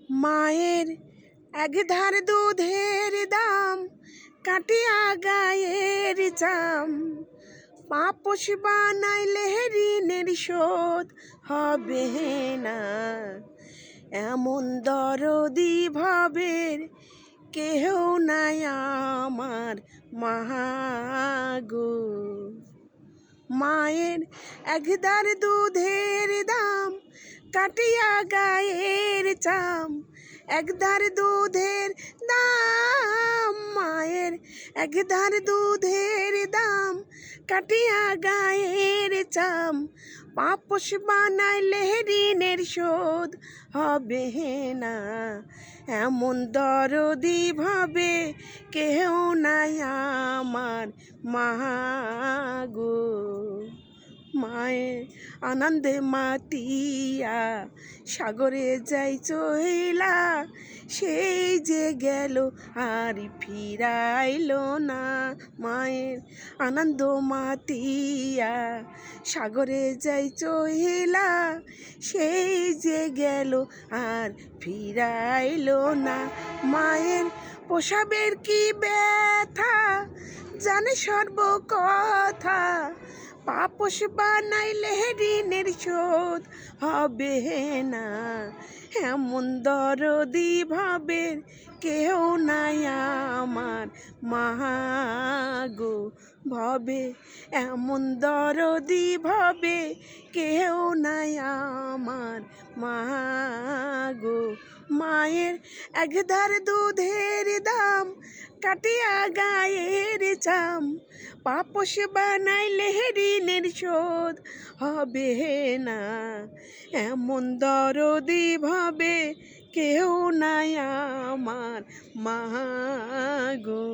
মায়ের একধার দুধের দাম কাটিয়া গায়ের চাম, পাপোশ বানাইলে ঋণের শোধ হবে না। এমন দরদি ভবের কেহ নাই আমার মাগো। মায়ের একধার দুধের দাম কাটিয়া গায়ের চাম, একধার দুধের দাম, মায়ের একধার দুধের দাম কাটিয়া গায়ের চাম, পাপোশ বানাইলে ঋণের শোধ হবে না। এমন দরদি ভাবে কেউ নাই আমার মাগো। মায়ের আনন্দে মাতিয়া সাগরে যাই চইলা, সেই যে গেল আর ফিরাইল না। মায়ের আনন্দ মাতিয়া সাগরে যাই চইলা, সেই যে গেল আর ফিরাইল না। মায়ের প্রসবের কি ব্যথা জানে সর্ব কথা, পাপোশ বানাইলে ঋণের শোধ হবে না। এমন দরদি ভাবের কেউ নাই আমার মাগো। ভবে এমন দরদি ভবে কেউ নাই আমার মাগো। মায়ের একধার দুধের দাম কাটিয়া গায়ের চাম, পাপোশ বানাইলে ঋণের শোধ হবে না। এমন দরদি ভাবে কেউ নাই আমার মাগো।